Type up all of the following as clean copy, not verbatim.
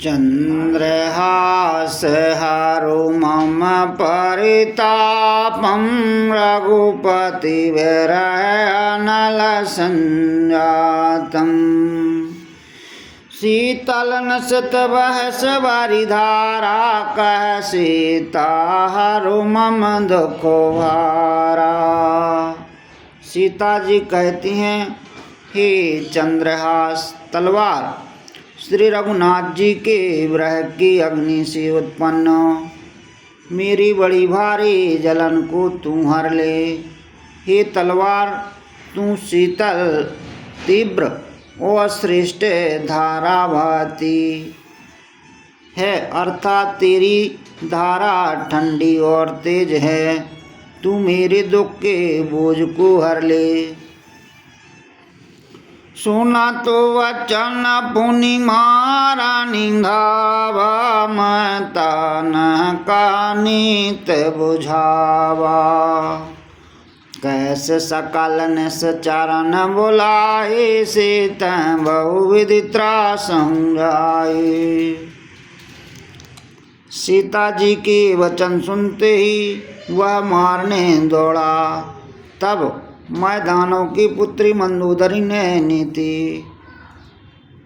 चन्द्रहासहरो मम परितापं रघुपतिविरहनलसञ्जातम् शीतलनशतवहसवारिधारा कह सीताहरो मम दुखो भारा। सीता जी कहती हैं, हे चंद्रहास तलवार श्री रघुनाथ जी के विरह की अग्नि से उत्पन्न मेरी बड़ी भारी जलन को तू हर ले। हे तलवार तू शीतल तीव्र और श्रेष्ठ धारा बहती है, अर्थात तेरी धारा ठंडी और तेज है। तू मेरे दुख के बोझ को हर ले। सुना तो वचन पुनि मारा निंघावा, मैं तान का नीत बुझावा। कैसे सकल निश्चरण बुलाए, से तैं बहुविधि त्रास समझाए। सीता जी के वचन सुनते ही वह मारने दौड़ा। तब मैदानों की पुत्री मंदोदरी ने नीति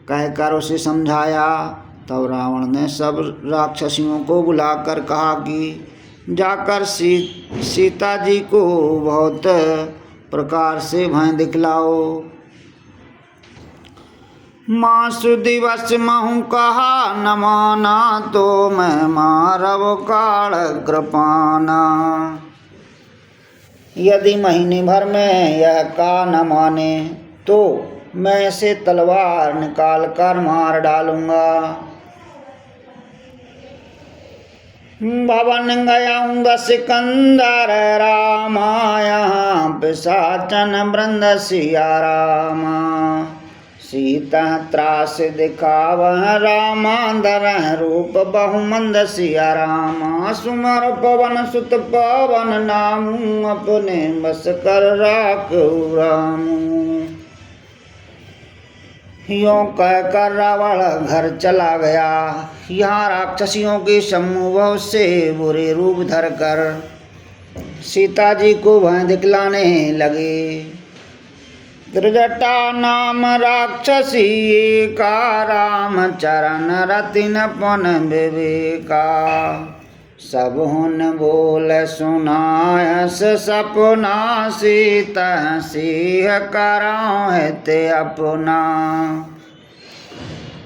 कहकर उसे समझाया। तब रावण ने सब राक्षसियों को बुलाकर कहा कि जाकर सीता जी को बहुत प्रकार से भय दिखलाओ। मासु दिवस महु कहा न माना, तो मैं मारव काल कृपाना। यदि महीने भर में यह का न माने, तो मैं इसे तलवार निकाल कर मार डालूंगा। भवन गयाऊंगा सिकंदर रामाया, पिशाचन वृंद सिया रामा। सीता त्रास दिखावह रामा, धरह रूप बहुमंद सिया रामा। सुमर पवन सुत पवन नामू, अपने बस कर राखू रामू। यों कहकर रावण घर चला गया। यहाँ राक्षसियों के समूह से बुरे रूप धरकर सीता जी को भय दिखलाने लगे। त्रिजटा नाम राक्षसी का, राम चरण रतिन पन विवेका। सब हुन बोल सुनायस सपना, सीता सिंह कराते अपना।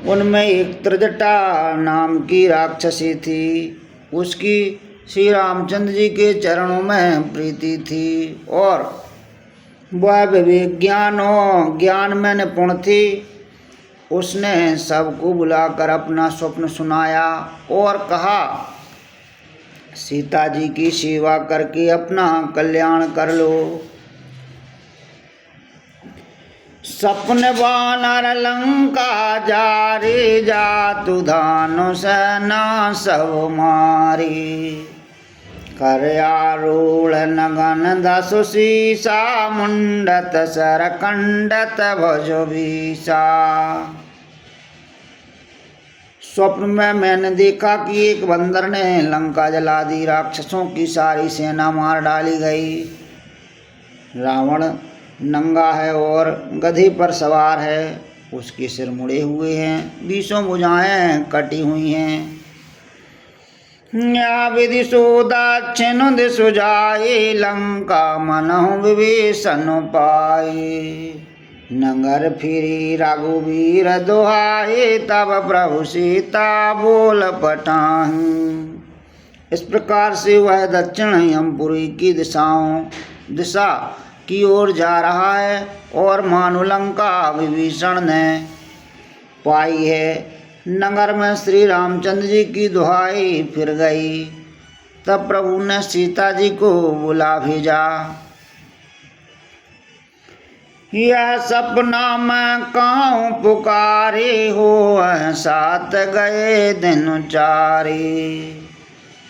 उनमें एक त्रिजटा नाम की राक्षसी थी। उसकी श्री रामचंद्र जी के चरणों में प्रीति थी और वह विवेक ज्ञान में निपुण थी। उसने सबको बुलाकर अपना स्वप्न सुनाया और कहा, सीता जी की सेवा करके अपना कल्याण कर लो। सपन वानर लंका जारे, जातु धानु सेना सब मारी। कर आरूढ़ नगन दसु सीसा, मुंडत सर कंडत भजो बीसा। स्वप्न में मैंने देखा कि एक बंदर ने लंका जला दी। राक्षसों की सारी सेना मार डाली गई। रावण नंगा है और गधे पर सवार है। उसके सिर मुड़े हुए हैं, बीसों भुजाएं कटी हुई हैं। या विधि सो दक्षिण दिशु जाए, लंका मनहु विभीषण पाए। नगर फिरी रघुवीर दुहाए, तब प्रभु सीता बोल पठाही। इस प्रकार से वह दक्षिण यमपुरी की दिशा की ओर जा रहा है और मानो लंका विभीषण ने पाई है। नगर में श्री रामचंद्र जी की दुहाई फिर गई। तब प्रभु ने सीता जी को बुला भेजा। यह सपना मैं कहूँ पुकारे, हो साथ गए दिन चारे।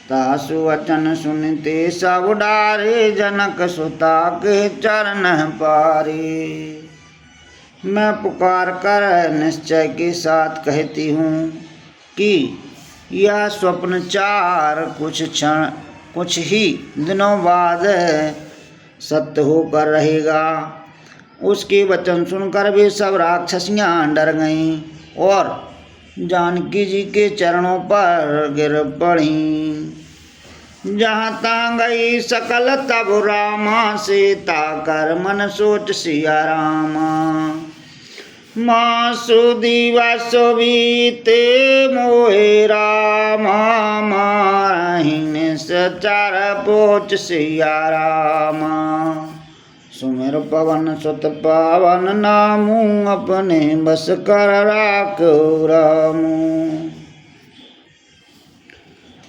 तासु वचन सुनते सब डारे, जनक सुता के चरण पारे। मैं पुकार कर निश्चय के साथ कहती हूँ, कि यह स्वप्न चार कुछ ही दिनों बाद सत्य होकर रहेगा। उसके वचन सुनकर वे सब राक्षसियाँ डर गईं और जानकी जी के चरणों पर गिर पड़ीं। जहाँ तहाँ गई सकल तब रामा, सीता कर मन सोच सिया रामा। माँ सुदीवा सुबीते मोहे रामा, मारहीन सचार पोच सिया रामा। सुमिर पवन सुत पावन नामू, अपने बस कर राखो रामू।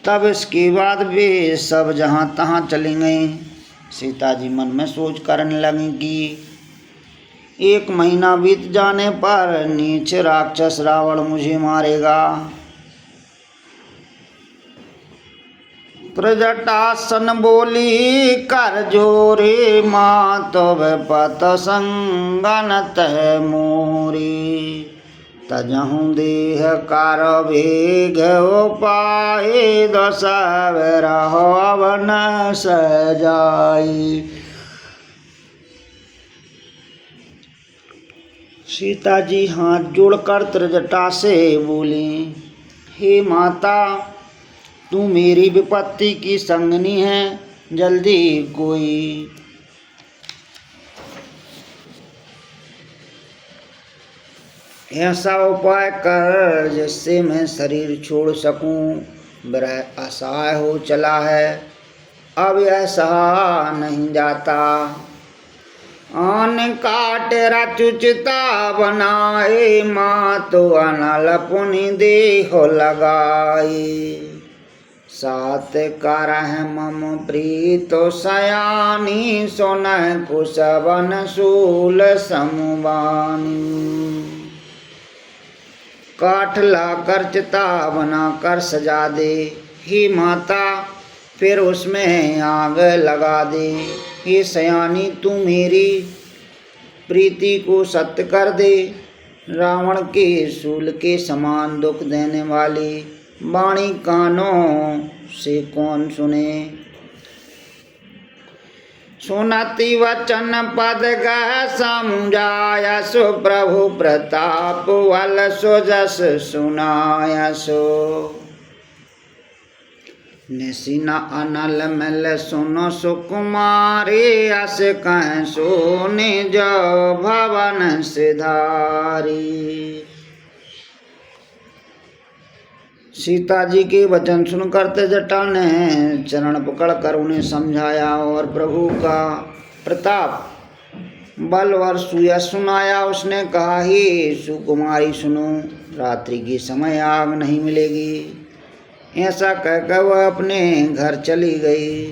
तब इसके बाद वे सब जहाँ तहाँ चली गईं। सीता जी मन में सोच करने लगी कि 1 महीना बीत जाने पर नीच राक्षस रावण मुझे मारेगा। त्रिजटासन बोली कर जोरे, माँ तो पत संगनत मोरी। तजहु देह कार भेग पाए, दशहर हवन सजाई। सीता जी हाथ जोड़कर त्रिजटा से बोली, हे माता, तू मेरी विपत्ति की संगनी है, जल्दी कोई ऐसा उपाय कर जिससे मैं शरीर छोड़ सकूं। विरह असहाय हो चला है, अब यह सहा नहीं जाता। आन काट रचुचिता बनाए, माँ तो अनल पुनि देह लगाई। सात करह मम प्रीतो सयानी, सोनह कुशवन शूल समुबानी। काठ लाकर चिता बनाकर सजा दे, हे माता, फिर उसमें आग लगा दे। हे सयानी, तू मेरी प्रीति को सत्य कर दे। रावण के शूल के समान दुख देने वाली वाणी कानों से कौन सुने। सुनति वचन पद गह समझायसो, प्रभु प्रताप वल सो जस सुनायसो। निसिना अनल मल सुनो सुकुमारी, अस कह सोने जो भवन सिधारी। सीता जी के वचन सुनकर त्रिजटा ने चरण पकड़कर उन्हें समझाया और प्रभु का प्रताप बल और सुयश सुनाया। उसने कहा, हे सुकुमारी सुनो, रात्रि के समय आग नहीं मिलेगी। ऐसा कहकर वह अपने घर चली गई।